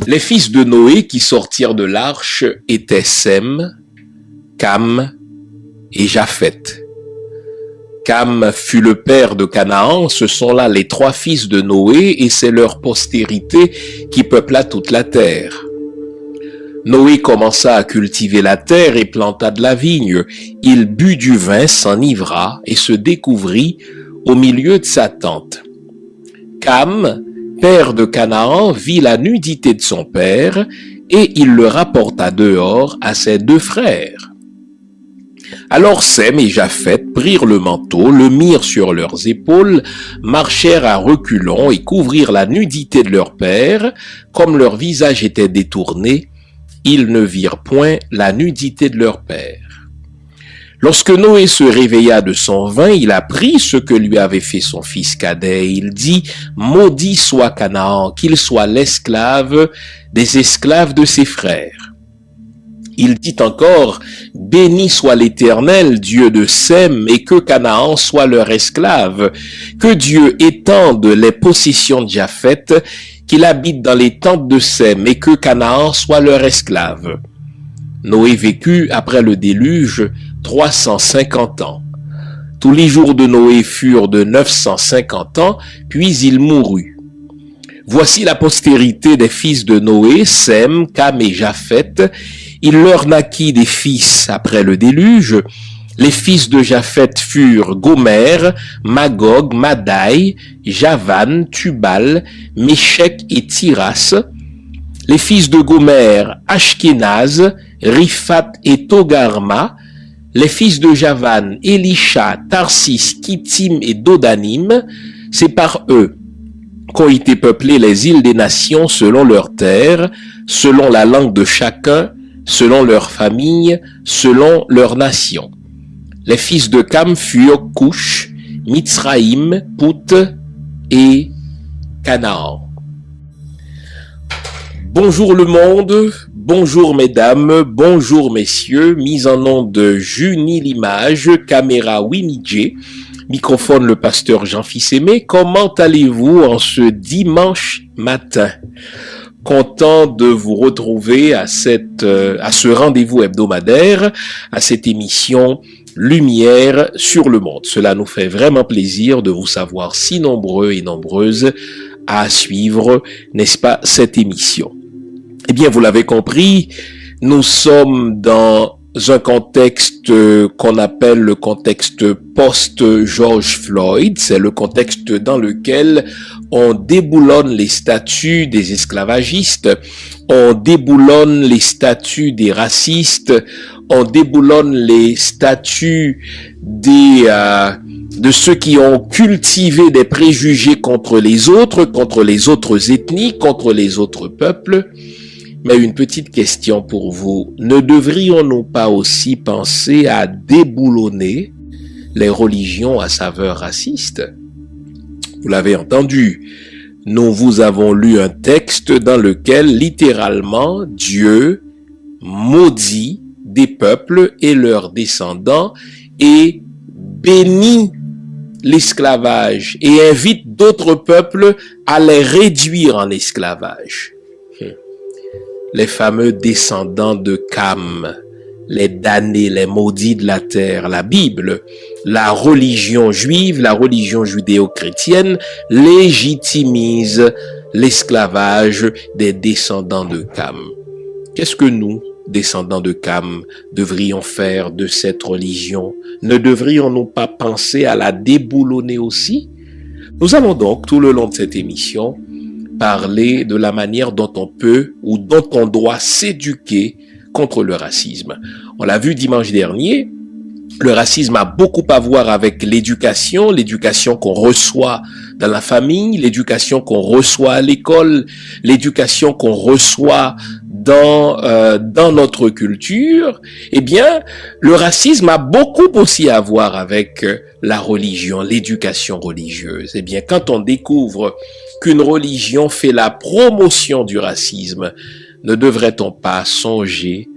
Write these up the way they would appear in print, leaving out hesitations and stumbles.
Les fils de Noé qui sortirent de l'arche étaient Sem, Cam et Japheth. Cam fut le père de Canaan, ce sont là les trois fils de Noé et c'est leur postérité qui peupla toute la terre. Noé commença à cultiver la terre et planta de la vigne. Il but du vin, s'enivra et se découvrit au milieu de sa tente. Cam, père de Canaan, vit la nudité de son père et il le rapporta dehors à ses deux frères. Alors Sem et Japheth prirent le manteau, le mirent sur leurs épaules, marchèrent à reculons et couvrirent la nudité de leur père. Comme leur visage était détourné, ils ne virent point la nudité de leur père. Lorsque Noé se réveilla de son vin, il apprit ce que lui avait fait son fils cadet. Il dit, « Maudit soit Canaan, qu'il soit l'esclave des esclaves de ses frères. » Il dit encore, « Béni soit l'Éternel, Dieu de Sem, et que Canaan soit leur esclave. Que Dieu étende les possessions de Japheth, qu'il habite dans les tentes de Sem, et que Canaan soit leur esclave. » Noé vécut après le déluge 350 ans. Tous les jours de Noé furent de 950 ans, puis il mourut. Voici la postérité des fils de Noé, Sem, Cam et Japheth. Il leur naquit des fils après le déluge. Les fils de Japheth furent Gomer, Magog, Madai, Javan, Tubal, Méchec et Tiras. Les fils de Gomer, Ashkenaz, Riphat et Togarma. Les fils de Javan, Elisha, Tarsis, Kittim et Dodanim. C'est par eux qu'ont été peuplées les îles des nations selon leurs terres, selon la langue de chacun, selon leur famille, selon leur nation. Les fils de Cam furent Cush, Mitzraïm, Pout et Canaan. Bonjour le monde, bonjour mesdames, bonjour messieurs, mise en onde de Juni l'image, caméra Winidjé, microphone le pasteur Jean-Fils Aimé. Comment allez-vous en ce dimanche matin? Content de vous retrouver à ce rendez-vous hebdomadaire, à cette émission Lumière sur le monde. Cela nous fait vraiment plaisir de vous savoir si nombreux et nombreuses à suivre, n'est-ce pas, cette émission. Eh bien, vous l'avez compris, nous sommes dans un contexte qu'on appelle le contexte post-George Floyd. C'est le contexte dans lequel on déboulonne les statuts des esclavagistes, on déboulonne les statuts des racistes, on déboulonne les statuts de ceux qui ont cultivé des préjugés contre les autres ethnies, contre les autres peuples. Mais une petite question pour vous. Ne devrions-nous pas aussi penser à déboulonner les religions à saveur raciste? Vous l'avez entendu. Nous vous avons lu un texte dans lequel, littéralement, Dieu maudit des peuples et leurs descendants et bénit l'esclavage et invite d'autres peuples à les réduire en esclavage. Les fameux descendants de Cam, les damnés, les maudits de la terre, la Bible, la religion juive, la religion judéo-chrétienne légitimise l'esclavage des descendants de Cam. Qu'est-ce que nous, descendants de Cam, devrions faire de cette religion? Ne devrions-nous pas penser à la déboulonner aussi? Nous allons donc, tout le long de cette émission, parler de la manière dont on peut ou dont on doit s'éduquer contre le racisme. On l'a vu dimanche dernier, le racisme a beaucoup à voir avec l'éducation qu'on reçoit dans la famille, l'éducation qu'on reçoit à l'école, l'éducation qu'on reçoit dans notre culture. Eh bien, le racisme a beaucoup aussi à voir avec la religion, l'éducation religieuse. Eh bien, quand on découvre qu'une religion fait la promotion du racisme, ne devrait-on pas songer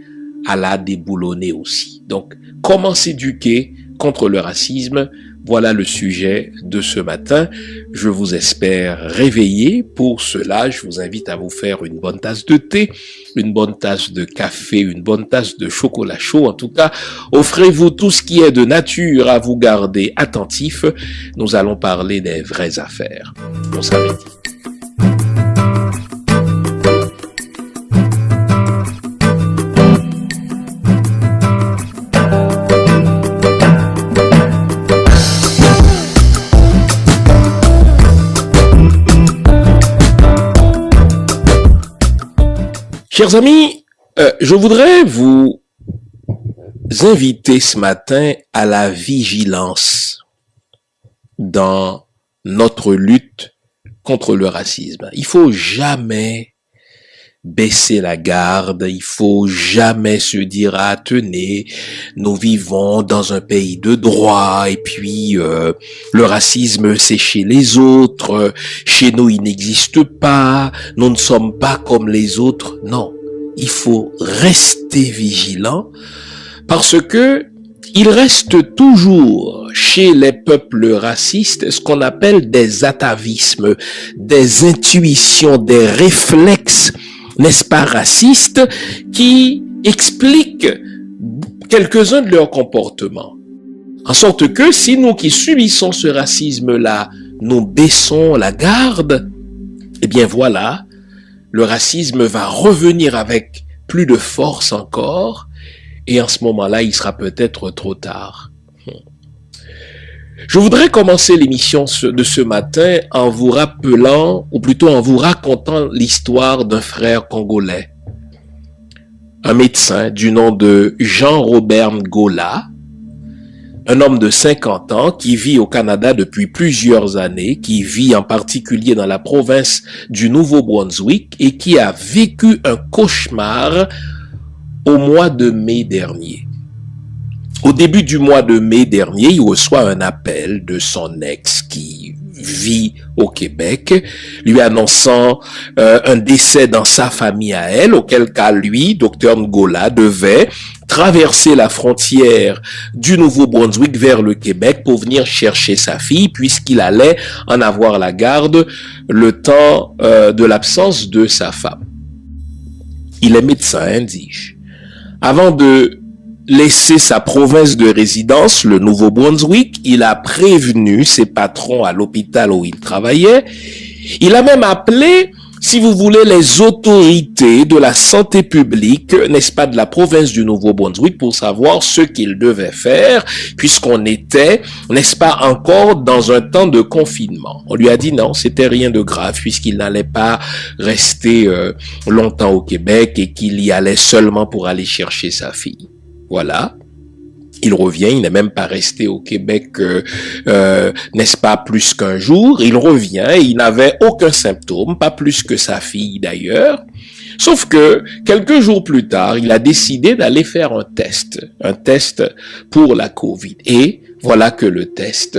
à la déboulonner aussi. Donc, comment s'éduquer contre le racisme? Voilà le sujet de ce matin. Je vous espère réveillé. Pour cela, je vous invite à vous faire une bonne tasse de thé, une bonne tasse de café, une bonne tasse de chocolat chaud. En tout cas, offrez-vous tout ce qui est de nature à vous garder attentif. Nous allons parler des vraies affaires. Bon samedi. Chers amis, je voudrais vous inviter ce matin à la vigilance dans notre lutte contre le racisme. Il faut jamais baisser la garde, il faut jamais se dire ah tenez, nous vivons dans un pays de droit et puis le racisme c'est chez les autres, chez nous il n'existe pas, nous ne sommes pas comme les autres. Non, il faut rester vigilant parce que il reste toujours chez les peuples racistes ce qu'on appelle des atavismes, des intuitions, des réflexes, n'est-ce pas, racistes, qui expliquent quelques-uns de leurs comportements. En sorte que si nous qui subissons ce racisme-là, nous baissons la garde, eh bien voilà, le racisme va revenir avec plus de force encore, et en ce moment-là, il sera peut-être trop tard. Je voudrais commencer l'émission de ce matin en vous rappelant, ou plutôt en vous racontant l'histoire d'un frère congolais. Un médecin du nom de Jean-Robert Ngola, un homme de 50 ans qui vit au Canada depuis plusieurs années, qui vit en particulier dans la province du Nouveau-Brunswick et qui a vécu un cauchemar au mois de mai dernier. Au début du mois de mai dernier, il reçoit un appel de son ex qui vit au Québec, lui annonçant un décès dans sa famille à elle, auquel cas lui, Dr Ngola, devait traverser la frontière du Nouveau-Brunswick vers le Québec pour venir chercher sa fille, puisqu'il allait en avoir la garde le temps de l'absence de sa femme. Il est médecin, dis-je. Avant de laisser sa province de résidence, le Nouveau-Brunswick, il a prévenu ses patrons à l'hôpital où il travaillait. Il a même appelé, si vous voulez, les autorités de la santé publique, n'est-ce pas, de la province du Nouveau-Brunswick pour savoir ce qu'il devait faire, puisqu'on était, n'est-ce pas, encore dans un temps de confinement. On lui a dit non, c'était rien de grave, puisqu'il n'allait pas rester longtemps au Québec et qu'il y allait seulement pour aller chercher sa fille. Voilà, il revient, il n'est même pas resté au Québec, n'est-ce pas, plus qu'un jour. Il revient et il n'avait aucun symptôme, pas plus que sa fille d'ailleurs. Sauf que quelques jours plus tard, il a décidé d'aller faire un test pour la COVID. Et voilà que le test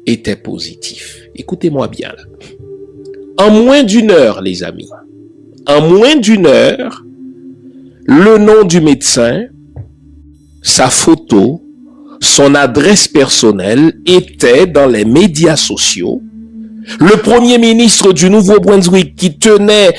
était positif. Écoutez-moi bien là. En moins d'une heure, les amis, en moins d'une heure, le nom du médecin, sa photo, son adresse personnelle était dans les médias sociaux. Le premier ministre du Nouveau-Brunswick qui tenait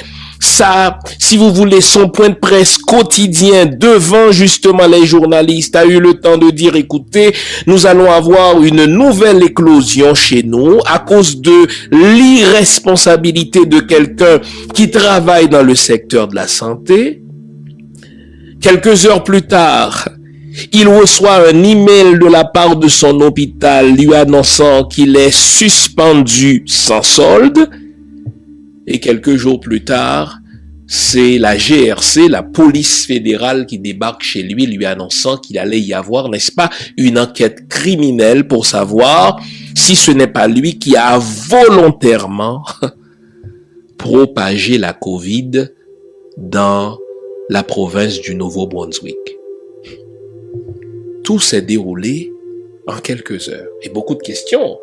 si vous voulez, son point de presse quotidien devant justement les journalistes a eu le temps de dire, écoutez, nous allons avoir une nouvelle éclosion chez nous à cause de l'irresponsabilité de quelqu'un qui travaille dans le secteur de la santé. Quelques heures plus tard, il reçoit un email de la part de son hôpital lui annonçant qu'il est suspendu sans solde. Et quelques jours plus tard, c'est la GRC, la police fédérale, qui débarque chez lui annonçant qu'il allait y avoir, n'est-ce pas, une enquête criminelle pour savoir si ce n'est pas lui qui a volontairement propagé la COVID dans la province du Nouveau-Brunswick. Tout s'est déroulé en quelques heures. Et beaucoup de questions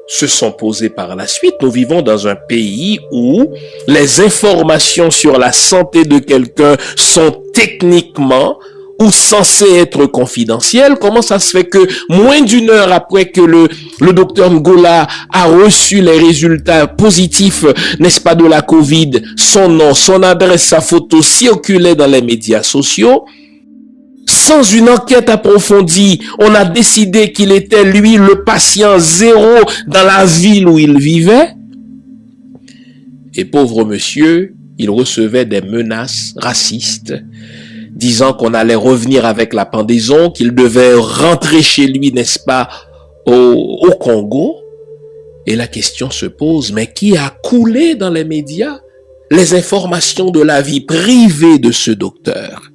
se sont posées par la suite. Nous vivons dans un pays où les informations sur la santé de quelqu'un sont techniquement ou censé être confidentiel, comment ça se fait que moins d'une heure après que le docteur Ngola a reçu les résultats positifs, n'est-ce pas, de la Covid, son nom, son adresse, sa photo circulait dans les médias sociaux? Sans une enquête approfondie, on a décidé qu'il était, lui, le patient zéro dans la ville où il vivait. Et pauvre monsieur, il recevait des menaces racistes, disant qu'on allait revenir avec la pendaison, qu'il devait rentrer chez lui, n'est-ce pas, au Congo. Et la question se pose, mais qui a coulé dans les médias les informations de la vie privée de ce docteur?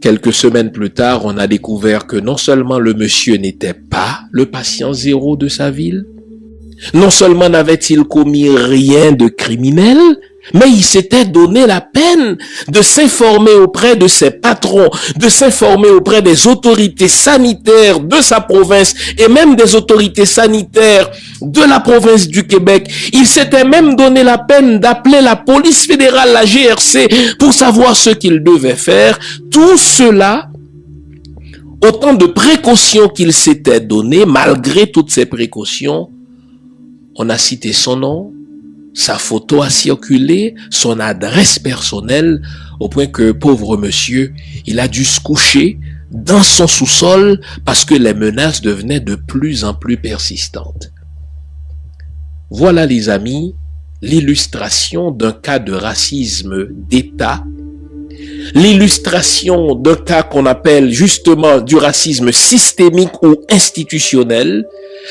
Quelques semaines plus tard, on a découvert que non seulement le monsieur n'était pas le patient zéro de sa ville, non seulement n'avait-il commis rien de criminel, mais il s'était donné la peine de s'informer auprès de ses patrons, de s'informer auprès des autorités sanitaires de sa province et même des autorités sanitaires de la province du Québec. Il s'était même donné la peine d'appeler la police fédérale, la GRC, pour savoir ce qu'il devait faire. Tout cela, autant de précautions qu'il s'était donné, malgré toutes ces précautions, on a cité son nom, sa photo a circulé, son adresse personnelle, au point que, pauvre monsieur, il a dû se coucher dans son sous-sol parce que les menaces devenaient de plus en plus persistantes. Voilà, les amis, l'illustration d'un cas de racisme d'État, l'illustration d'un cas qu'on appelle justement du racisme systémique ou institutionnel,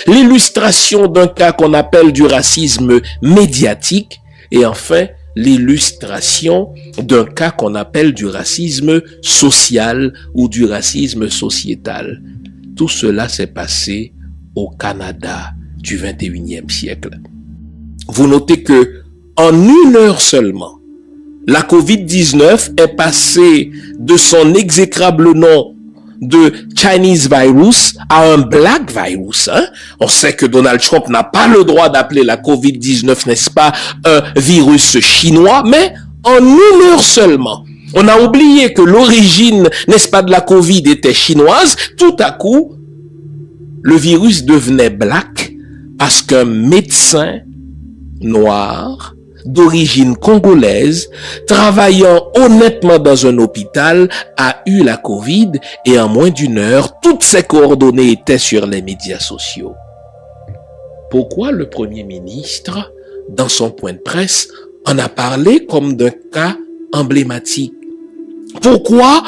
l'illustration d'un cas qu'on appelle du racisme médiatique, et enfin l'illustration d'un cas qu'on appelle du racisme social ou du racisme sociétal. Tout cela s'est passé au Canada du 21e siècle. Vous notez que en une heure seulement, la COVID-19 est passée de son exécrable nom de Chinese virus à un black virus. On sait que Donald Trump n'a pas le droit d'appeler la COVID-19, n'est-ce pas, un virus chinois, mais en une heure seulement, on a oublié que l'origine, n'est-ce pas, de la COVID était chinoise. Tout à coup, le virus devenait black parce qu'un médecin noir d'origine congolaise, travaillant honnêtement dans un hôpital, a eu la Covid et en moins d'une heure, toutes ses coordonnées étaient sur les médias sociaux. Pourquoi le Premier ministre, dans son point de presse, en a parlé comme d'un cas emblématique? Pourquoi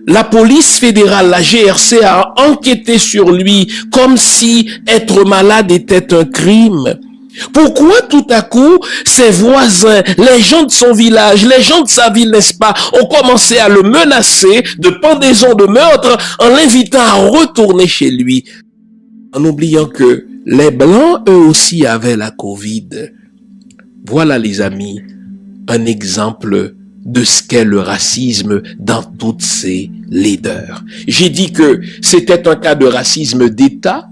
la police fédérale, la GRC, a enquêté sur lui comme si être malade était un crime? Pourquoi tout à coup, ses voisins, les gens de son village, les gens de sa ville, n'est-ce pas, ont commencé à le menacer de pendaison, de meurtre, en l'invitant à retourner chez lui, en oubliant que les Blancs, eux aussi, avaient la Covid? Voilà, les amis, un exemple de ce qu'est le racisme dans toutes ses laideurs. J'ai dit que c'était un cas de racisme d'État.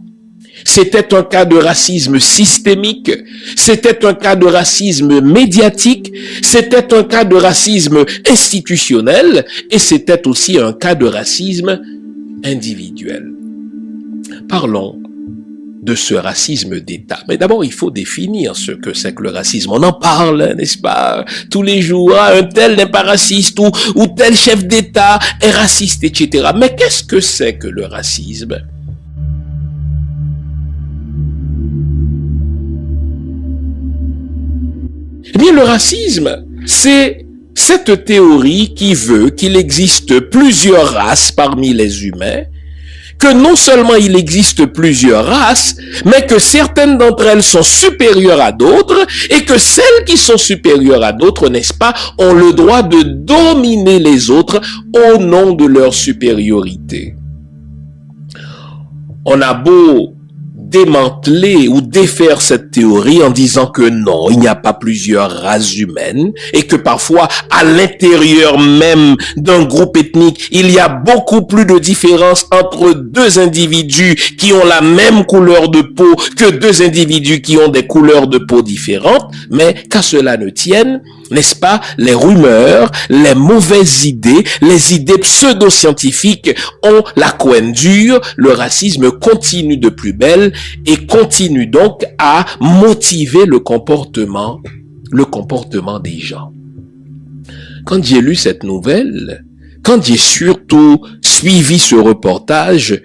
C'était un cas de racisme systémique, c'était un cas de racisme médiatique, c'était un cas de racisme institutionnel et c'était aussi un cas de racisme individuel. Parlons de ce racisme d'État. Mais d'abord, il faut définir ce que c'est que le racisme. On en parle, n'est-ce pas, tous les jours. Un tel n'est pas raciste ou tel chef d'État est raciste, etc. Mais qu'est-ce que c'est que le racisme? Eh bien, le racisme, c'est cette théorie qui veut qu'il existe plusieurs races parmi les humains, que non seulement il existe plusieurs races, mais que certaines d'entre elles sont supérieures à d'autres, et que celles qui sont supérieures à d'autres, n'est-ce pas, ont le droit de dominer les autres au nom de leur supériorité. On a beau démanteler ou défaire cette théorie en disant que non, il n'y a pas plusieurs races humaines et que parfois à l'intérieur même d'un groupe ethnique, il y a beaucoup plus de différence entre deux individus qui ont la même couleur de peau que deux individus qui ont des couleurs de peau différentes, mais qu'à cela ne tienne, n'est-ce pas, les rumeurs, les mauvaises idées, les idées pseudo-scientifiques ont la couenne dure, le racisme continue de plus belle et continue donc à motiver le comportement des gens. Quand j'ai lu cette nouvelle, quand j'ai surtout suivi ce reportage,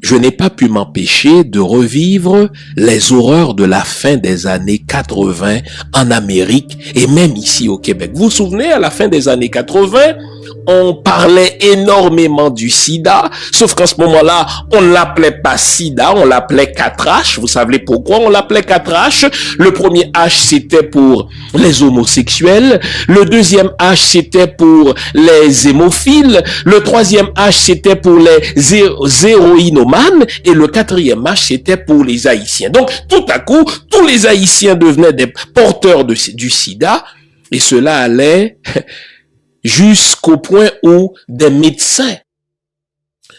je n'ai pas pu m'empêcher de revivre les horreurs de la fin des années 80 en Amérique et même ici au Québec. Vous vous souvenez, à la fin des années 80, on parlait énormément du sida, sauf qu'en ce moment-là, on ne l'appelait pas sida, on l'appelait 4H. Vous savez pourquoi on l'appelait 4H? Le premier H, c'était pour les homosexuels. Le deuxième H, c'était pour les hémophiles. Le troisième H, c'était pour les héroïnomanes. Et le quatrième H, c'était pour les Haïtiens. Donc, tout à coup, tous les Haïtiens devenaient des porteurs du sida. Et cela allait jusqu'au point où des médecins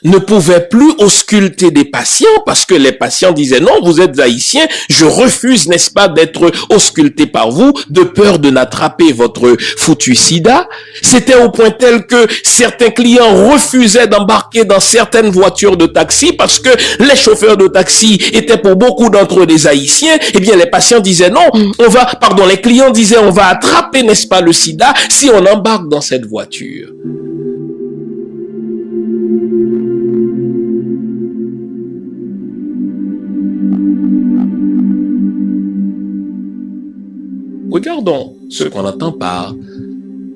ne pouvaient plus ausculter des patients parce que les patients disaient non, vous êtes haïtien, je refuse, n'est-ce pas, d'être ausculté par vous de peur de n'attraper votre foutu sida. C'était au point tel que certains clients refusaient d'embarquer dans certaines voitures de taxi parce que les chauffeurs de taxi étaient pour beaucoup d'entre eux des haïtiens. Eh bien, les patients disaient non, les clients disaient on va attraper, n'est-ce pas, le sida si on embarque dans cette voiture. Regardons ce qu'on entend par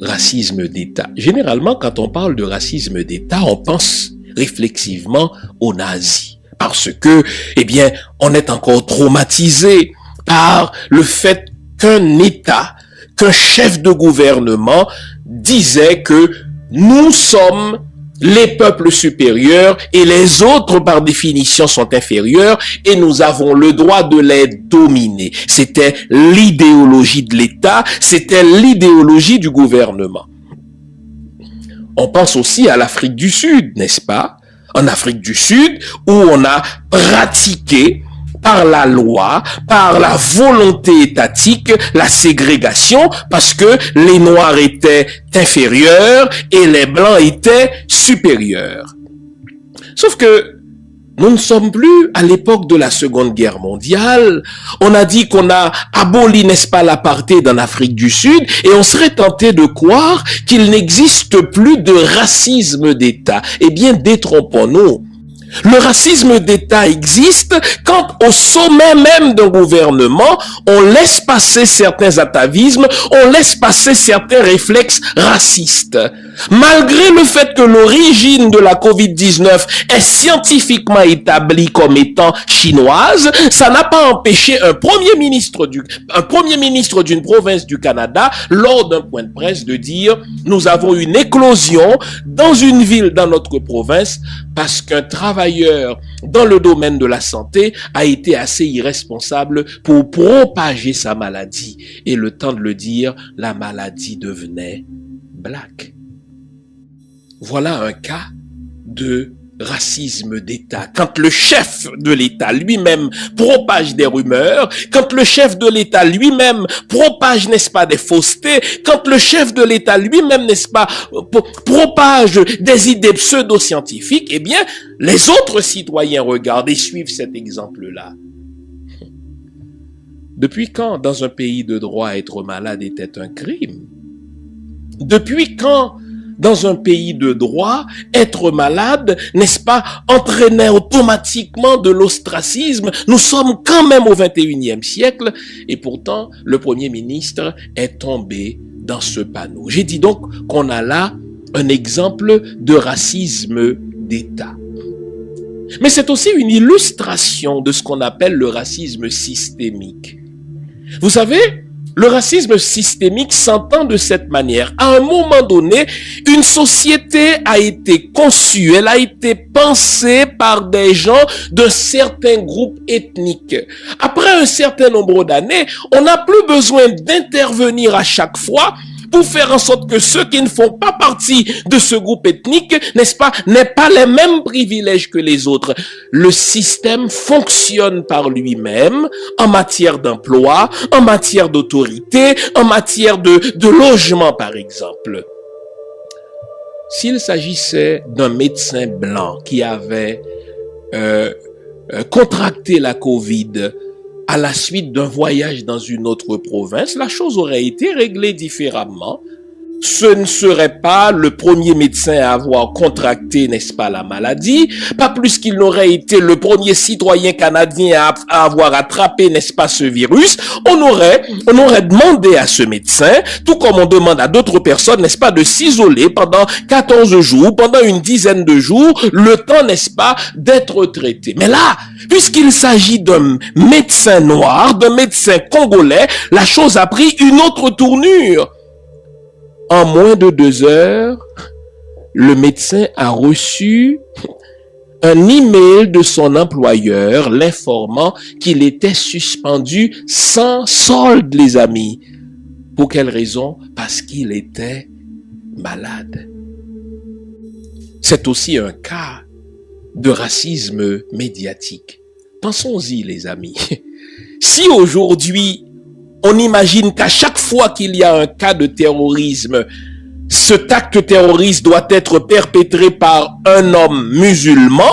racisme d'État. Généralement, quand on parle de racisme d'État, on pense réflexivement aux nazis. Parce que, eh bien, on est encore traumatisé par le fait qu'un État, qu'un chef de gouvernement disait que nous sommes les peuples supérieurs et les autres par définition sont inférieurs et nous avons le droit de les dominer. C'était l'idéologie de l'État, c'était l'idéologie du gouvernement. On pense aussi à l'Afrique du Sud, n'est-ce pas? En Afrique du Sud, où on a pratiqué par la loi, par la volonté étatique, la ségrégation, parce que les Noirs étaient inférieurs et les Blancs étaient supérieurs. Sauf que nous ne sommes plus à l'époque de la Seconde Guerre mondiale. On a dit qu'on a aboli, n'est-ce pas, l'apartheid en Afrique du Sud, et on serait tenté de croire qu'il n'existe plus de racisme d'État. Eh bien, détrompons-nous. Le racisme d'État existe quand au sommet même d'un gouvernement, on laisse passer certains atavismes, on laisse passer certains réflexes racistes. Malgré le fait que l'origine de la COVID-19 est scientifiquement établie comme étant chinoise, ça n'a pas empêché un premier ministre d'une province du Canada, lors d'un point de presse, de dire « Nous avons une éclosion dans une ville dans notre province parce qu'un travailleur dans le domaine de la santé a été assez irresponsable pour propager sa maladie. » Et le temps de le dire, la maladie devenait black. Voilà un cas de racisme d'État. Quand le chef de l'État lui-même propage des rumeurs, quand le chef de l'État lui-même propage, n'est-ce pas, des faussetés, quand le chef de l'État lui-même, n'est-ce pas, propage des idées pseudo-scientifiques, eh bien, les autres citoyens regardent et suivent cet exemple-là. Depuis quand, dans un pays de droit, être malade était un crime? Depuis quand, dans un pays de droit, être malade, n'est-ce pas, entraînait automatiquement de l'ostracisme? Nous sommes quand même au 21e siècle et pourtant, le Premier ministre est tombé dans ce panneau. J'ai dit donc qu'on a là un exemple de racisme d'État. Mais c'est aussi une illustration de ce qu'on appelle le racisme systémique. Vous savez, le racisme systémique s'entend de cette manière. À un moment donné, une société a été conçue, elle a été pensée par des gens d'un certain groupe ethnique. Après un certain nombre d'années, on n'a plus besoin d'intervenir à chaque fois pour faire en sorte que ceux qui ne font pas partie de ce groupe ethnique, n'est-ce pas, n'aient pas les mêmes privilèges que les autres. Le système fonctionne par lui-même en matière d'emploi, en matière d'autorité, en matière de logement, par exemple. S'il s'agissait d'un médecin blanc qui avait contracté la COVID à la suite d'un voyage dans une autre province, la chose aurait été réglée différemment. Ce ne serait pas le premier médecin à avoir contracté, n'est-ce pas, la maladie, pas plus qu'il n'aurait été le premier citoyen canadien à avoir attrapé, n'est-ce pas, ce virus. On aurait demandé à ce médecin, tout comme on demande à d'autres personnes, n'est-ce pas, de s'isoler pendant 14 jours, pendant une dizaine de jours, le temps, n'est-ce pas, d'être traité. Mais là, puisqu'il s'agit d'un médecin noir, d'un médecin congolais, la chose a pris une autre tournure. En moins de 2 heures, le médecin a reçu un email de son employeur l'informant qu'il était suspendu sans solde, les amis. Pour quelle raison? Parce qu'il était malade. C'est aussi un cas de racisme médiatique. Pensons-y, les amis. Si aujourd'hui, on imagine qu'à chaque fois qu'il y a un cas de terrorisme, cet acte terroriste doit être perpétré par un homme musulman,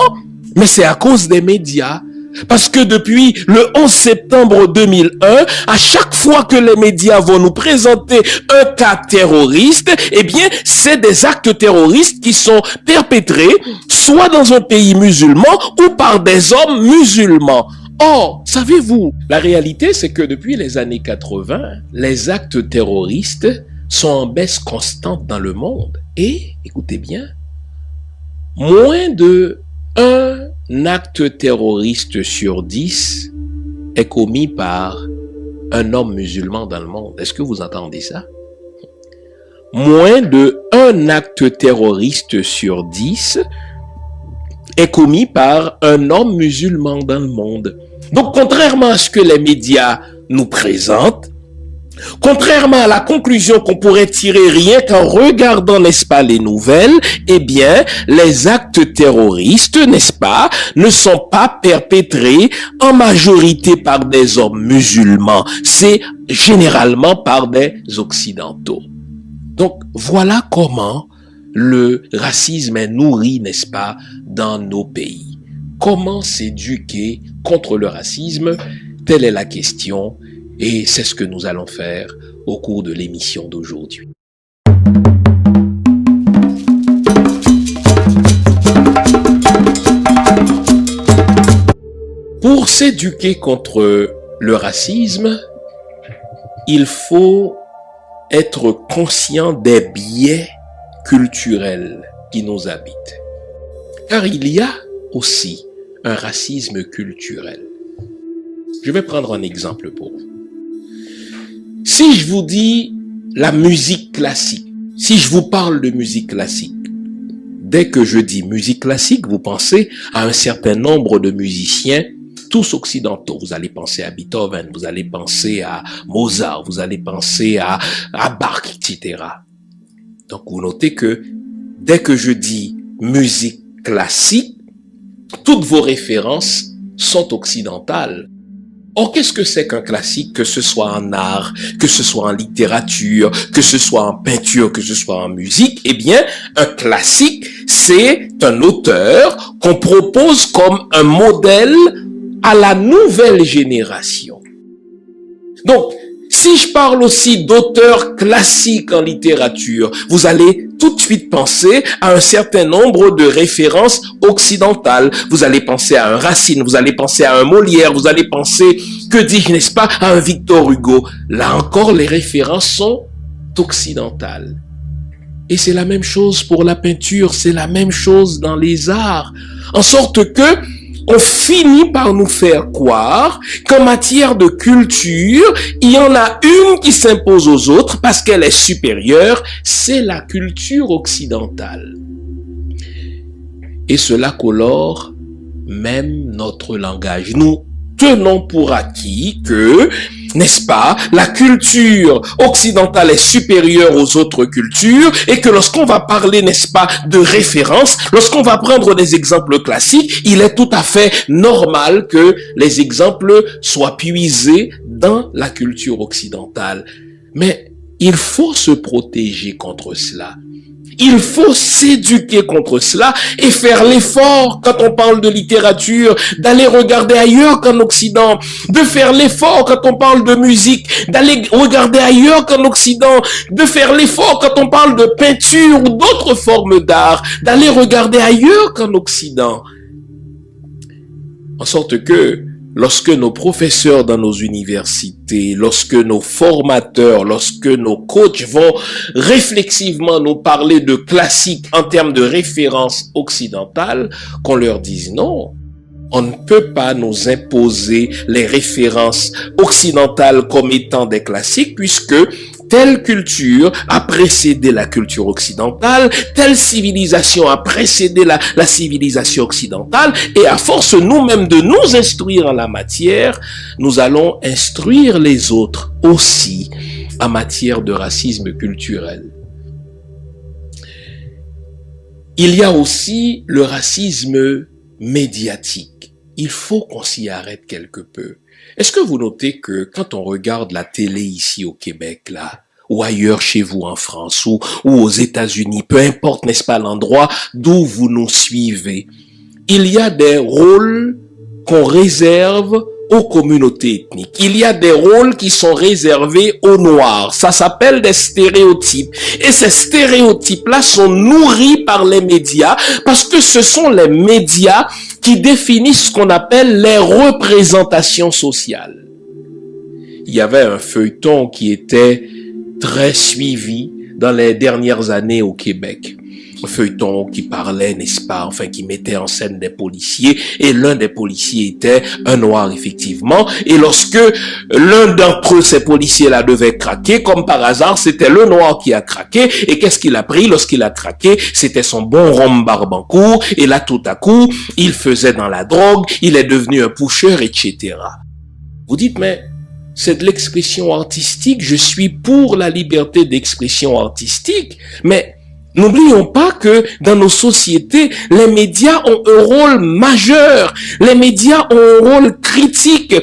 mais c'est à cause des médias. Parce que depuis le 11 septembre 2001, à chaque fois que les médias vont nous présenter un cas terroriste, eh bien, c'est des actes terroristes qui sont perpétrés soit dans un pays musulman ou par des hommes musulmans. Or, savez-vous, la réalité, c'est que depuis les années 80, les actes terroristes sont en baisse constante dans le monde. Et, écoutez bien, moins de 1 acte terroriste sur 10 est commis par un homme musulman dans le monde. Est-ce que vous entendez ça? Moins de 1 acte terroriste sur 10 est commis par un homme musulman dans le monde. Donc, contrairement à ce que les médias nous présentent, contrairement à la conclusion qu'on pourrait tirer rien qu'en regardant, n'est-ce pas, les nouvelles, eh bien, les actes terroristes, n'est-ce pas, ne sont pas perpétrés en majorité par des hommes musulmans. C'est généralement par des occidentaux. Donc, voilà comment le racisme est nourri, n'est-ce pas, dans nos pays. Comment s'éduquer contre le racisme? Telle est la question et c'est ce que nous allons faire au cours de l'émission d'aujourd'hui. Pour s'éduquer contre le racisme, il faut être conscient des biais culturels qui nous habitent. Car il y a aussi un racisme culturel. Je vais prendre un exemple pour vous. Si je vous dis la musique classique, si je vous parle de musique classique, dès que je dis musique classique, vous pensez à un certain nombre de musiciens, tous occidentaux. Vous allez penser à Beethoven, vous allez penser à Mozart, vous allez penser à Bach, etc. Donc vous notez que dès que je dis musique classique, toutes vos références sont occidentales. Or, qu'est-ce que c'est qu'un classique, que ce soit en art, que ce soit en littérature, que ce soit en peinture, que ce soit en musique? Eh bien, un classique, c'est un auteur qu'on propose comme un modèle à la nouvelle génération. Donc, si je parle aussi d'auteurs classiques en littérature, vous allez tout de suite penser à un certain nombre de références occidentales. Vous allez penser à un Racine, vous allez penser à un Molière, vous allez penser, que dis-je, n'est-ce pas, à un Victor Hugo. Là encore, les références sont occidentales. Et c'est la même chose pour la peinture, c'est la même chose dans les arts. En sorte que on finit par nous faire croire qu'en matière de culture, il y en a une qui s'impose aux autres parce qu'elle est supérieure, c'est la culture occidentale. Et cela colore même notre langage. Nous tenons pour acquis que n'est-ce pas, la culture occidentale est supérieure aux autres cultures et que lorsqu'on va parler, n'est-ce pas, de référence, lorsqu'on va prendre des exemples classiques, il est tout à fait normal que les exemples soient puisés dans la culture occidentale. Mais il faut se protéger contre cela. Il faut s'éduquer contre cela et faire l'effort, quand on parle de littérature, d'aller regarder ailleurs qu'en Occident, de faire l'effort quand on parle de musique, d'aller regarder ailleurs qu'en Occident, de faire l'effort quand on parle de peinture ou d'autres formes d'art, d'aller regarder ailleurs qu'en Occident. En sorte que lorsque nos professeurs dans nos universités, lorsque nos formateurs, lorsque nos coachs vont réflexivement nous parler de classiques en termes de références occidentales, qu'on leur dise non. On ne peut pas nous imposer les références occidentales comme étant des classiques puisque telle culture a précédé la culture occidentale, telle civilisation a précédé la civilisation occidentale, et à force nous-mêmes de nous instruire en la matière, nous allons instruire les autres aussi en matière de racisme culturel. Il y a aussi le racisme médiatique. Il faut qu'on s'y arrête quelque peu. Est-ce que vous notez que quand on regarde la télé ici au Québec, là, ou ailleurs chez vous en France, ou aux États-Unis, peu importe, n'est-ce pas, l'endroit d'où vous nous suivez, il y a des rôles qu'on réserve aux communautés ethniques. Il y a des rôles qui sont réservés aux Noirs. Ça s'appelle des stéréotypes. Et ces stéréotypes-là sont nourris par les médias parce que ce sont les médias qui définissent ce qu'on appelle les représentations sociales. Il y avait un feuilleton qui était très suivi dans les dernières années au Québec. Un feuilleton qui parlait, n'est-ce pas, enfin qui mettait en scène des policiers, et l'un des policiers était un noir effectivement, et lorsque l'un d'entre eux, ces policiers-là, devait craquer, comme par hasard, c'était le noir qui a craqué, et qu'est-ce qu'il a pris lorsqu'il a craqué? C'était son bon rhum Barbancourt, et là tout à coup, il faisait dans la drogue, il est devenu un pusher, etc. Vous dites, mais c'est de l'expression artistique, je suis pour la liberté d'expression artistique, mais n'oublions pas que dans nos sociétés, les médias ont un rôle majeur. Les médias ont un rôle critique.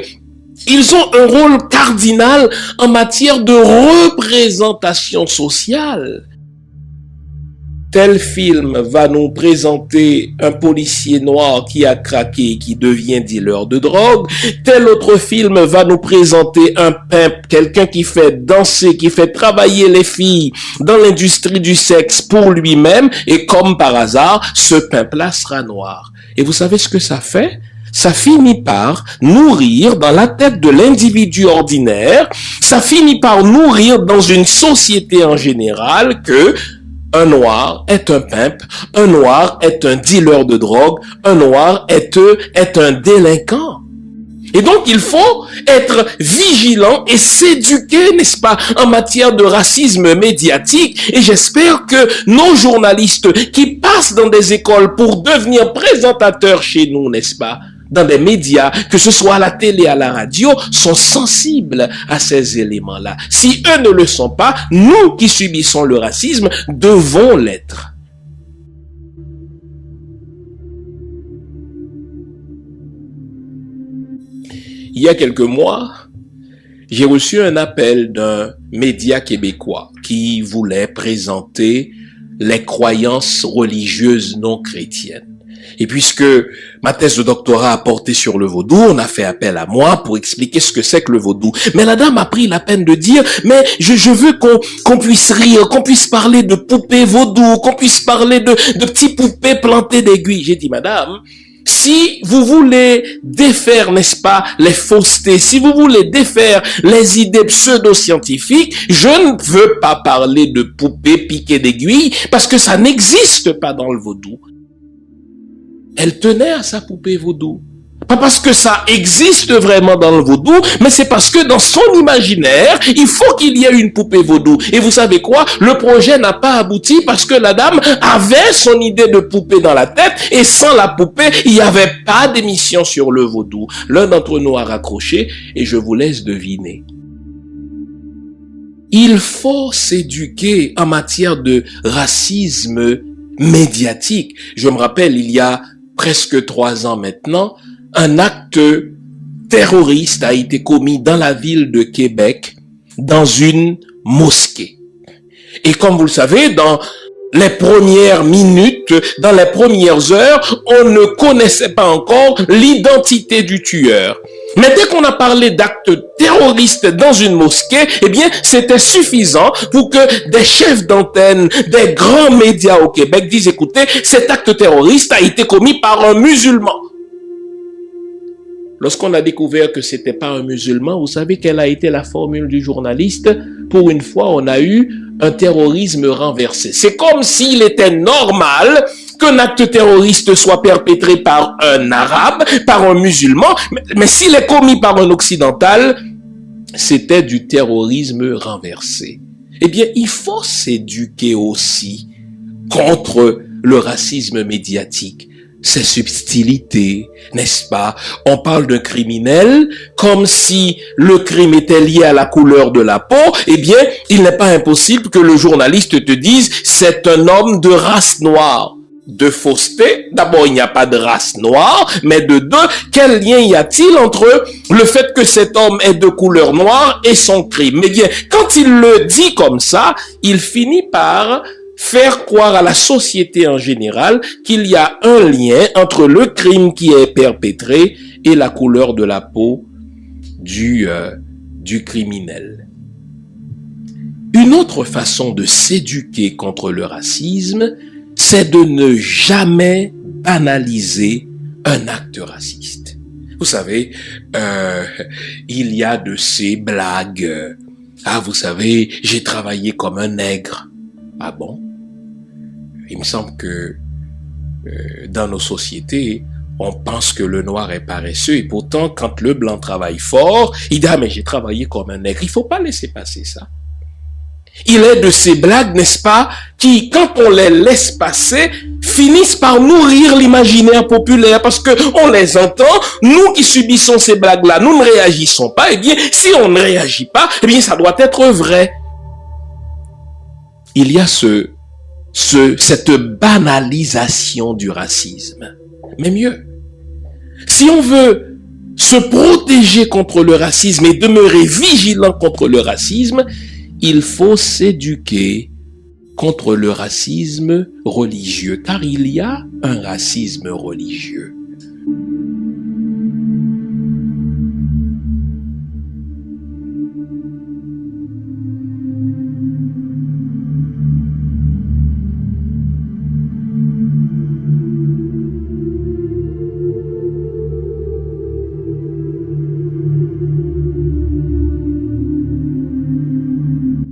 Ils ont un rôle cardinal en matière de représentation sociale. Tel film va nous présenter un policier noir qui a craqué et qui devient dealer de drogue. Tel autre film va nous présenter un pimp, quelqu'un qui fait danser, qui fait travailler les filles dans l'industrie du sexe pour lui-même. Et comme par hasard, ce pimp-là sera noir. Et vous savez ce que ça fait? Ça finit par nourrir dans la tête de l'individu ordinaire, ça finit par nourrir dans une société en général que un noir est un pimp, un noir est un dealer de drogue, un noir est un délinquant. Et donc, il faut être vigilant et s'éduquer, n'est-ce pas, en matière de racisme médiatique. Et j'espère que nos journalistes qui passent dans des écoles pour devenir présentateurs chez nous, n'est-ce pas, dans des médias, que ce soit à la télé, à la radio, sont sensibles à ces éléments-là. Si eux ne le sont pas, nous qui subissons le racisme devons l'être. Il y a quelques mois, j'ai reçu un appel d'un média québécois qui voulait présenter les croyances religieuses non chrétiennes. Et puisque ma thèse de doctorat a porté sur le vaudou, on a fait appel à moi pour expliquer ce que c'est que le vaudou. Mais la dame a pris la peine de dire, mais je veux qu'on puisse rire, qu'on puisse parler de poupées vaudou, qu'on puisse parler de petits poupées plantées d'aiguilles. J'ai dit, madame, si vous voulez défaire, n'est-ce pas, les faussetés, si vous voulez défaire les idées pseudo-scientifiques, je ne veux pas parler de poupées piquées d'aiguilles parce que ça n'existe pas dans le vaudou. Elle tenait à sa poupée vaudou. Pas parce que ça existe vraiment dans le vaudou, mais c'est parce que dans son imaginaire, il faut qu'il y ait une poupée vaudou. Et vous savez quoi? Le projet n'a pas abouti parce que la dame avait son idée de poupée dans la tête et sans la poupée, il n'y avait pas d'émission sur le vaudou. L'un d'entre nous a raccroché et je vous laisse deviner. Il faut s'éduquer en matière de racisme médiatique. Je me rappelle, il y a presque 3 ans maintenant, un acte terroriste a été commis dans la ville de Québec, dans une mosquée. Et comme vous le savez, dans les premières minutes, dans les premières heures, on ne connaissait pas encore l'identité du tueur. Mais dès qu'on a parlé d'actes terroristes dans une mosquée, eh bien, c'était suffisant pour que des chefs d'antenne, des grands médias au Québec disent, écoutez, cet acte terroriste a été commis par un musulman. Lorsqu'on a découvert que c'était pas un musulman, vous savez quelle a été la formule du journaliste? Pour une fois, on a eu un terrorisme renversé. C'est comme s'il était normal qu'un acte terroriste soit perpétré par un arabe, par un musulman, mais s'il est commis par un occidental, c'était du terrorisme renversé. Eh bien, il faut s'éduquer aussi contre le racisme médiatique. Ces subtilités, n'est-ce pas? On parle de criminel comme si le crime était lié à la couleur de la peau. Eh bien, il n'est pas impossible que le journaliste te dise c'est un homme de race noire. De fausseté, d'abord il n'y a pas de race noire, mais de deux, quel lien y a-t-il entre le fait que cet homme est de couleur noire et son crime? Eh bien, quand il le dit comme ça, il finit par faire croire à la société en général qu'il y a un lien entre le crime qui est perpétré et la couleur de la peau du criminel. Une autre façon de s'éduquer contre le racisme, c'est de ne jamais banaliser un acte raciste. Vous savez, il y a de ces blagues. Ah, vous savez, j'ai travaillé comme un nègre. Ah bon? Il me semble que dans nos sociétés, on pense que le noir est paresseux et pourtant, quand le blanc travaille fort, il dit « Ah, mais j'ai travaillé comme un nègre. » Il faut pas laisser passer ça. Il est de ces blagues, n'est-ce pas, qui, quand on les laisse passer, finissent par nourrir l'imaginaire populaire parce que on les entend, nous qui subissons ces blagues-là, nous ne réagissons pas. Eh bien, si on ne réagit pas, eh bien, ça doit être vrai. Il y a cette banalisation du racisme. Mais mieux, si on veut se protéger contre le racisme et demeurer vigilant contre le racisme, il faut s'éduquer contre le racisme religieux, car il y a un racisme religieux.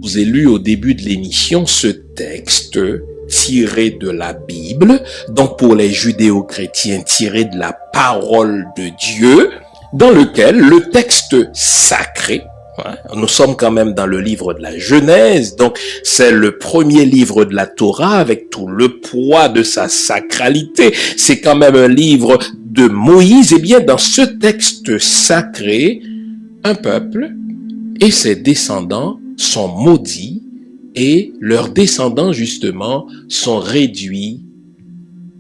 Je vous ai lu au début de l'émission ce texte tiré de la Bible, donc pour les judéo-chrétiens tiré de la parole de Dieu, dans lequel le texte sacré, nous sommes quand même dans le livre de la Genèse, donc c'est le premier livre de la Torah avec tout le poids de sa sacralité, c'est quand même un livre de Moïse. Et bien dans ce texte sacré, un peuple et ses descendants sont maudits et leurs descendants justement sont réduits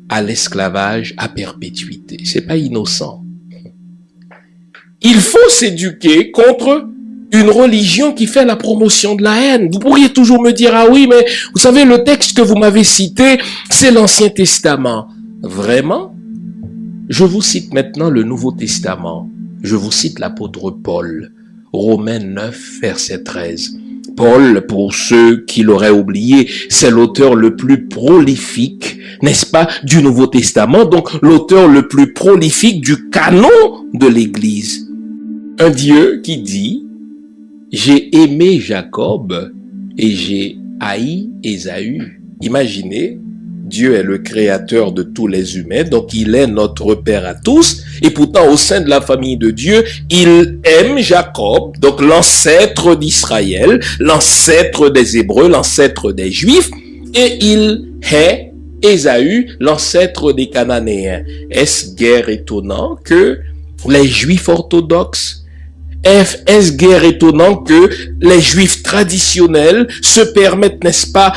à l'esclavage à perpétuité. C'est pas innocent. Il faut s'éduquer contre une religion qui fait la promotion de la haine. Vous pourriez toujours me dire, ah oui, mais vous savez, le texte que vous m'avez cité, c'est l'Ancien Testament. Vraiment? Je vous cite maintenant le Nouveau Testament. Je vous cite l'apôtre Paul, Romains 9, verset 13. Paul, pour ceux qui l'auraient oublié, c'est l'auteur le plus prolifique, n'est-ce pas, du Nouveau Testament, donc l'auteur le plus prolifique du canon de l'Église. Un Dieu qui dit, j'ai aimé Jacob et j'ai haï Ésaü. Imaginez Dieu est le créateur de tous les humains, donc il est notre Père à tous. Et pourtant, au sein de la famille de Dieu, il aime Jacob, donc l'ancêtre d'Israël, l'ancêtre des Hébreux, l'ancêtre des Juifs, et il hait Ésaü, l'ancêtre des Cananéens. Est-ce guère étonnant que les Juifs orthodoxes, est-ce guère étonnant que les Juifs traditionnels se permettent, n'est-ce pas,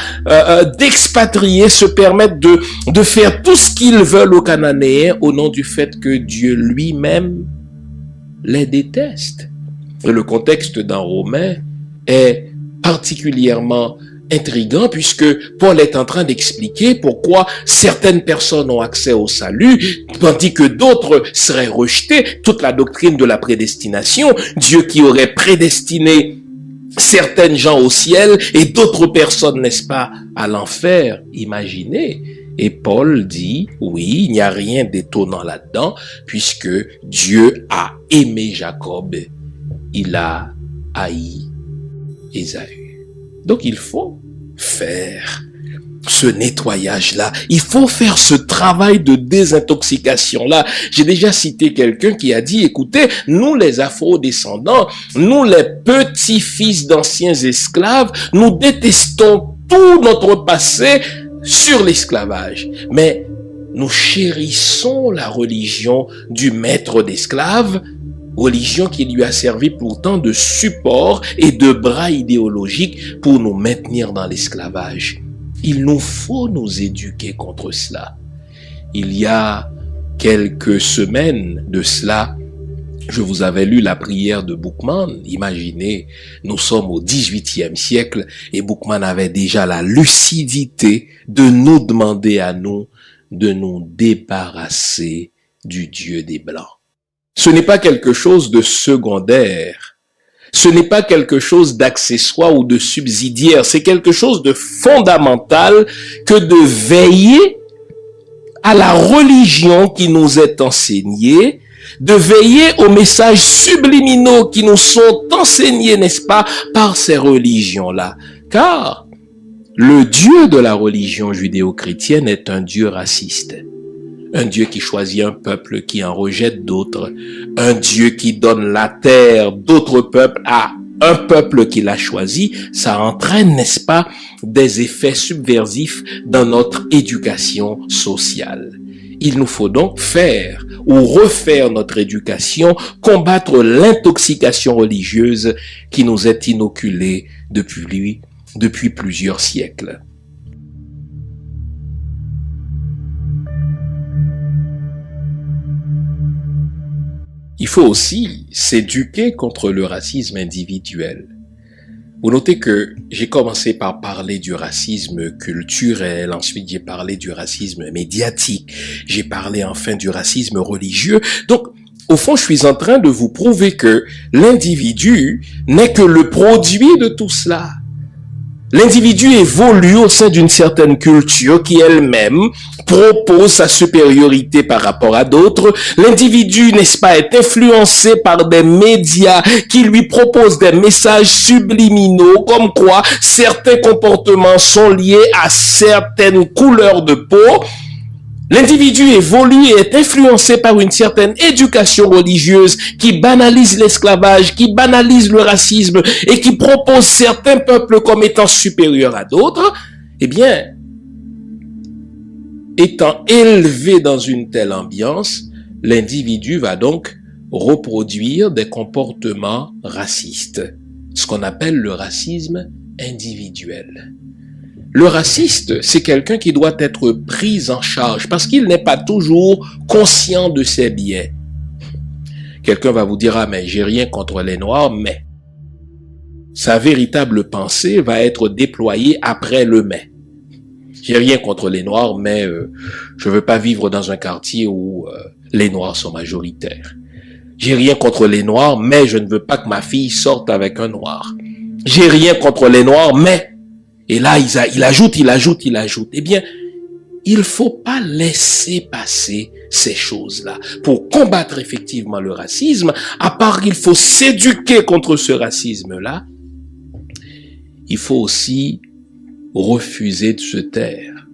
d'expatrier, se permettent de faire tout ce qu'ils veulent aux Cananéens au nom du fait que Dieu lui-même les déteste. Et le contexte dans Romains est particulièrement intriguant puisque Paul est en train d'expliquer pourquoi certaines personnes ont accès au salut tandis que d'autres seraient rejetées. Toute la doctrine de la prédestination, Dieu qui aurait prédestiné certaines gens au ciel et d'autres personnes, n'est-ce pas, à l'enfer. Imaginez. Et Paul dit, oui, il n'y a rien d'étonnant là-dedans puisque Dieu a aimé Jacob, il a haï Ésaü. Donc il faut faire ce nettoyage-là. Il faut faire ce travail de désintoxication-là. J'ai déjà cité quelqu'un qui a dit, écoutez, nous les afro-descendants, nous les petits-fils d'anciens esclaves, nous détestons tout notre passé sur l'esclavage. Mais nous chérissons la religion du maître d'esclaves, religion qui lui a servi pourtant de support et de bras idéologique pour nous maintenir dans l'esclavage. Il nous faut nous éduquer contre cela. Il y a quelques semaines de cela, je vous avais lu la prière de Boukman. Imaginez, nous sommes au XVIIIe siècle et Boukman avait déjà la lucidité de nous demander à nous de nous débarrasser du Dieu des Blancs. Ce n'est pas quelque chose de secondaire. Ce n'est pas quelque chose d'accessoire ou de subsidiaire. C'est quelque chose de fondamental que de veiller à la religion qui nous est enseignée, de veiller aux messages subliminaux qui nous sont enseignés, n'est-ce pas, par ces religions-là. Car le Dieu de la religion judéo-chrétienne est un Dieu raciste. Un Dieu qui choisit un peuple qui en rejette d'autres. Un Dieu qui donne la terre d'autres peuples à un peuple qu'il a choisi. Ça entraîne, n'est-ce pas, des effets subversifs dans notre éducation sociale. Il nous faut donc faire ou refaire notre éducation, combattre l'intoxication religieuse qui nous est inoculée depuis plusieurs siècles. Il faut aussi s'éduquer contre le racisme individuel. Vous notez que j'ai commencé par parler du racisme culturel, ensuite j'ai parlé du racisme médiatique, j'ai parlé enfin du racisme religieux. Donc, au fond, je suis en train de vous prouver que l'individu n'est que le produit de tout cela. L'individu évolue au sein d'une certaine culture qui elle-même propose sa supériorité par rapport à d'autres. L'individu, n'est-ce pas, est influencé par des médias qui lui proposent des messages subliminaux comme quoi certains comportements sont liés à certaines couleurs de peau. L'individu évolue et est influencé par une certaine éducation religieuse qui banalise l'esclavage, qui banalise le racisme et qui propose certains peuples comme étant supérieurs à d'autres. Eh bien, étant élevé dans une telle ambiance, l'individu va donc reproduire des comportements racistes, ce qu'on appelle le racisme individuel. Le raciste, c'est quelqu'un qui doit être pris en charge parce qu'il n'est pas toujours conscient de ses biais. Quelqu'un va vous dire, ah mais j'ai rien contre les Noirs, mais sa véritable pensée va être déployée après le mais. J'ai rien contre les Noirs, mais je veux pas vivre dans un quartier où les Noirs sont majoritaires. J'ai rien contre les Noirs, mais je ne veux pas que ma fille sorte avec un Noir. J'ai rien contre les Noirs, mais... Et là, il ajoute. Eh bien, il faut pas laisser passer ces choses-là. Pour combattre effectivement le racisme, à part qu'il faut s'éduquer contre ce racisme-là, il faut aussi refuser de se taire.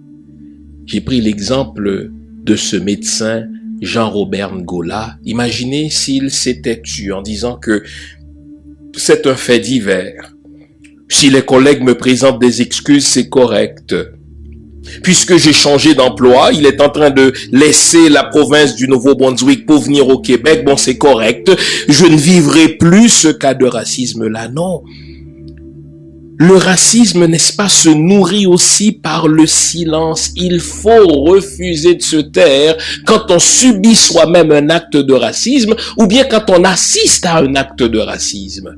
J'ai pris l'exemple de ce médecin Jean-Robert Ngola. Imaginez s'il s'était tué en disant que c'est un fait divers. Si les collègues me présentent des excuses, c'est correct. Puisque j'ai changé d'emploi, il est en train de laisser la province du Nouveau-Brunswick pour venir au Québec. Bon, c'est correct. Je ne vivrai plus ce cas de racisme-là. Non. Le racisme, n'est-ce pas, se nourrit aussi par le silence. Il faut refuser de se taire quand on subit soi-même un acte de racisme ou bien quand on assiste à un acte de racisme.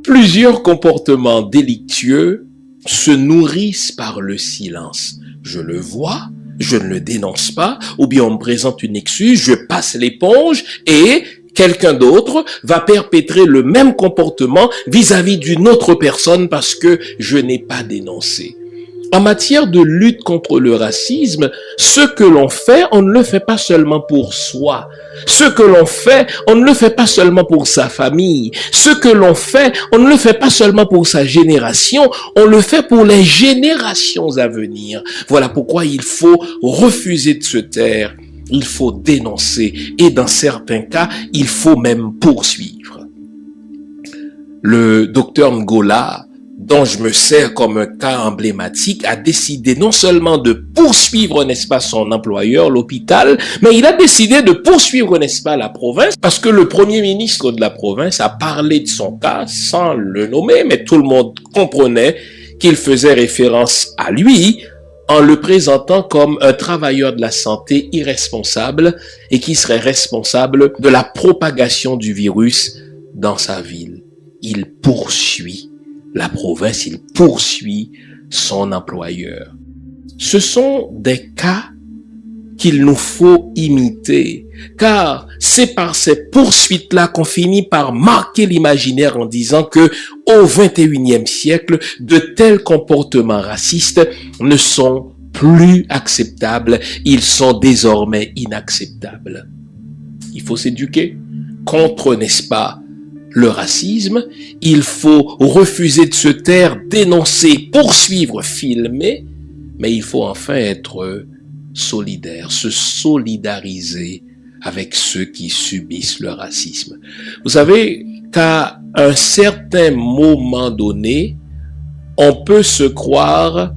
Plusieurs comportements délictueux se nourrissent par le silence. Je le vois, je ne le dénonce pas, ou bien on me présente une excuse, je passe l'éponge et quelqu'un d'autre va perpétrer le même comportement vis-à-vis d'une autre personne parce que je n'ai pas dénoncé. En matière de lutte contre le racisme, ce que l'on fait, on ne le fait pas seulement pour soi. Ce que l'on fait, on ne le fait pas seulement pour sa famille. Ce que l'on fait, on ne le fait pas seulement pour sa génération, on le fait pour les générations à venir. Voilà pourquoi il faut refuser de se taire. Il faut dénoncer et dans certains cas, il faut même poursuivre. Le docteur Ngola, dont je me sers comme un cas emblématique, a décidé non seulement de poursuivre, n'est-ce pas, son employeur, l'hôpital, mais il a décidé de poursuivre, n'est-ce pas, la province, parce que le premier ministre de la province a parlé de son cas sans le nommer, mais tout le monde comprenait qu'il faisait référence à lui, en le présentant comme un travailleur de la santé irresponsable et qui serait responsable de la propagation du virus dans sa ville. Il poursuit la province, il poursuit son employeur. Ce sont des cas qu'il nous faut imiter, car c'est par ces poursuites-là qu'on finit par marquer l'imaginaire en disant que au XXIe siècle, de tels comportements racistes ne sont plus acceptables, ils sont désormais inacceptables. Il faut s'éduquer contre, n'est-ce pas, le racisme, il faut refuser de se taire, dénoncer, poursuivre, filmer, mais il faut enfin être solidaire, se solidariser avec ceux qui subissent le racisme. Vous savez qu'à un certain moment donné, on peut se croire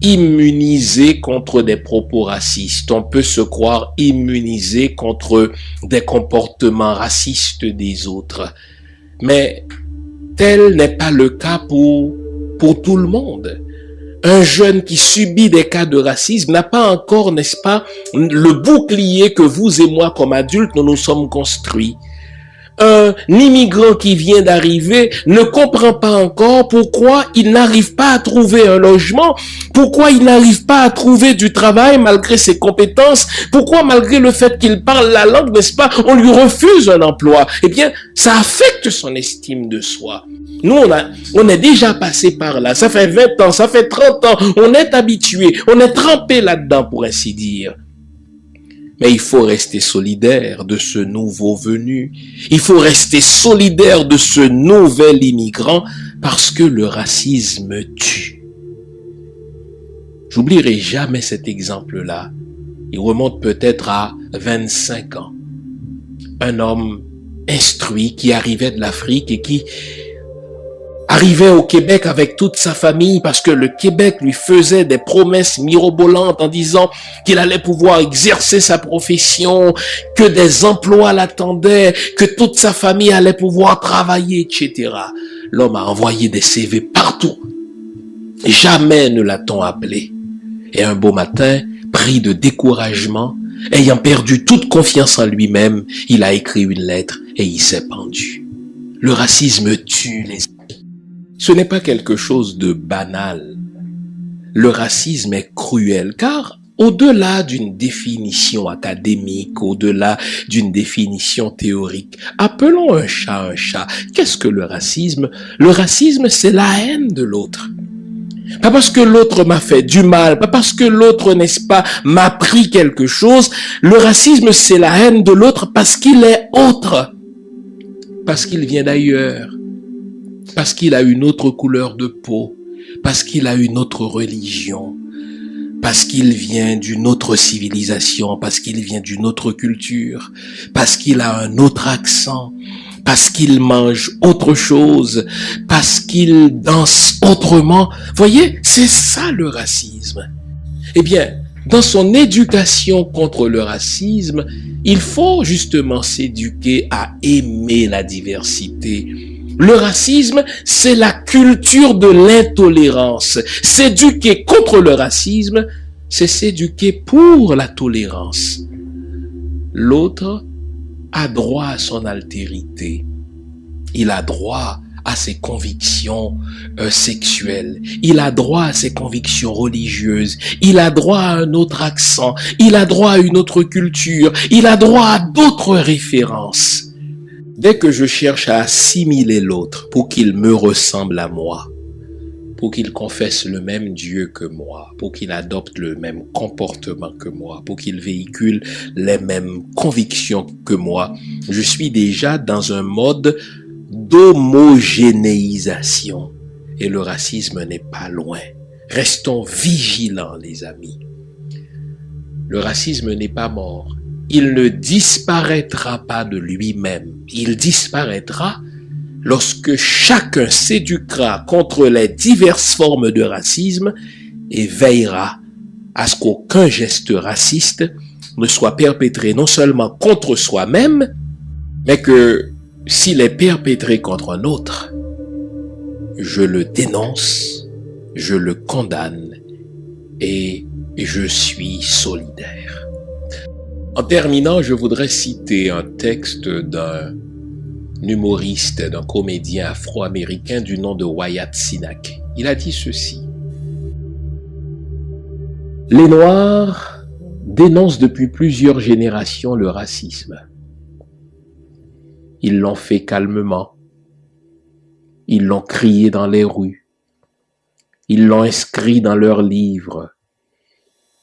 immunisé contre des propos racistes, on peut se croire immunisé contre des comportements racistes des autres. Mais tel n'est pas le cas pour tout le monde. Un jeune qui subit des cas de racisme n'a pas encore, n'est-ce pas, le bouclier que vous et moi, comme adultes, nous nous sommes construits. Un immigrant qui vient d'arriver ne comprend pas encore pourquoi il n'arrive pas à trouver un logement, pourquoi il n'arrive pas à trouver du travail malgré ses compétences, pourquoi malgré le fait qu'il parle la langue, n'est-ce pas, on lui refuse un emploi. Eh bien, ça affecte son estime de soi. Nous, on est déjà passé par là, ça fait 20 ans, ça fait 30 ans, on est habitué, on est trempé là-dedans pour ainsi dire. Mais il faut rester solidaire de ce nouveau venu. Il faut rester solidaire de ce nouvel immigrant parce que le racisme tue. J'oublierai jamais cet exemple-là. Il remonte peut-être à 25 ans. Un homme instruit qui arrivait de l'Afrique et qui arrivait au Québec avec toute sa famille parce que le Québec lui faisait des promesses mirobolantes en disant qu'il allait pouvoir exercer sa profession, que des emplois l'attendaient, que toute sa famille allait pouvoir travailler, etc. L'homme a envoyé des CV partout. Jamais ne l'a-t-on appelé. Et un beau matin, pris de découragement, ayant perdu toute confiance en lui-même, il a écrit une lettre et il s'est pendu. Le racisme tue les... Ce n'est pas quelque chose de banal. Le racisme est cruel car au-delà d'une définition académique, au-delà d'une définition théorique, appelons un chat un chat. Qu'est-ce que le racisme? Le racisme, c'est la haine de l'autre. Pas parce que l'autre m'a fait du mal, pas parce que l'autre, n'est-ce pas, m'a pris quelque chose. Le racisme, c'est la haine de l'autre parce qu'il est autre, parce qu'il vient d'ailleurs, parce qu'il a une autre couleur de peau, parce qu'il a une autre religion, parce qu'il vient d'une autre civilisation, parce qu'il vient d'une autre culture, parce qu'il a un autre accent, parce qu'il mange autre chose, parce qu'il danse autrement. Voyez, c'est ça le racisme. Eh bien, dans son éducation contre le racisme, il faut justement s'éduquer à aimer la diversité. Le racisme, c'est la culture de l'intolérance. S'éduquer contre le racisme, c'est s'éduquer pour la tolérance. L'autre a droit à son altérité. Il a droit à ses convictions sexuelles. Il a droit à ses convictions religieuses. Il a droit à un autre accent. Il a droit à une autre culture. Il a droit à d'autres références. Dès que je cherche à assimiler l'autre pour qu'il me ressemble à moi, pour qu'il confesse le même Dieu que moi, pour qu'il adopte le même comportement que moi, pour qu'il véhicule les mêmes convictions que moi, je suis déjà dans un mode d'homogénéisation. Et le racisme n'est pas loin. Restons vigilants, les amis. Le racisme n'est pas mort. Il ne disparaîtra pas de lui-même. Il disparaîtra lorsque chacun s'éduquera contre les diverses formes de racisme et veillera à ce qu'aucun geste raciste ne soit perpétré non seulement contre soi-même, mais que s'il est perpétré contre un autre, je le dénonce, je le condamne et je suis solidaire. En terminant, je voudrais citer un texte d'un humoriste, d'un comédien afro-américain du nom de Wyatt Cenac. Il a dit ceci. Les Noirs dénoncent depuis plusieurs générations le racisme. Ils l'ont fait calmement. Ils l'ont crié dans les rues. Ils l'ont inscrit dans leurs livres.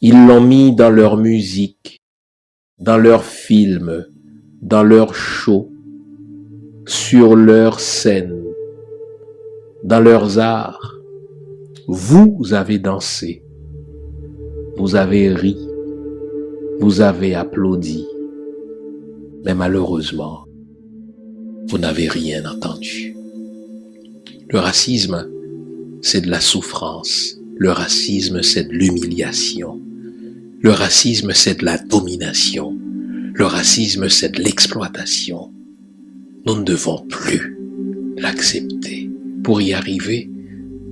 Ils l'ont mis dans leur musique, dans leurs films, dans leurs shows, sur leurs scènes, dans leurs arts. Vous avez dansé, vous avez ri, vous avez applaudi, mais malheureusement, vous n'avez rien entendu. Le racisme, c'est de la souffrance. Le racisme, c'est de l'humiliation. Le racisme, c'est de la domination. Le racisme, c'est de l'exploitation. Nous ne devons plus l'accepter. Pour y arriver,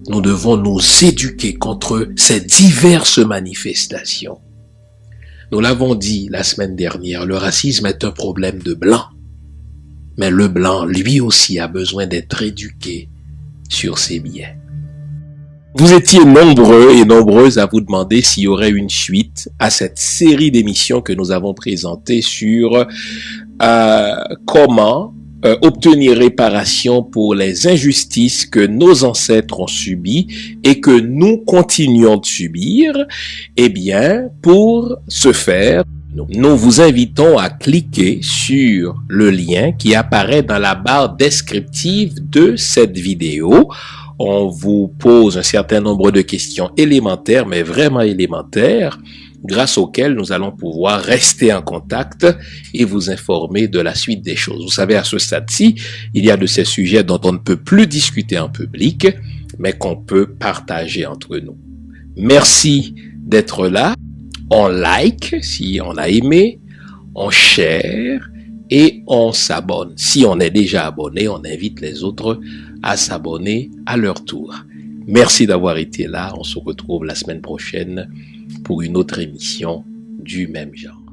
nous devons nous éduquer contre ces diverses manifestations. Nous l'avons dit la semaine dernière, le racisme est un problème de blanc. Mais le blanc, lui aussi, a besoin d'être éduqué sur ses biais. Vous étiez nombreux et nombreuses à vous demander s'il y aurait une suite à cette série d'émissions que nous avons présentées sur comment obtenir réparation pour les injustices que nos ancêtres ont subies et que nous continuons de subir. Eh bien, pour ce faire, nous vous invitons à cliquer sur le lien qui apparaît dans la barre descriptive de cette vidéo. On vous pose un certain nombre de questions élémentaires, mais vraiment élémentaires, grâce auxquelles nous allons pouvoir rester en contact et vous informer de la suite des choses. Vous savez, à ce stade-ci, il y a de ces sujets dont on ne peut plus discuter en public, mais qu'on peut partager entre nous. Merci d'être là. On like si on a aimé, on share et on s'abonne. Si on est déjà abonné, on invite les autres à s'abonner à leur tour. Merci d'avoir été là. On se retrouve la semaine prochaine pour une autre émission du même genre.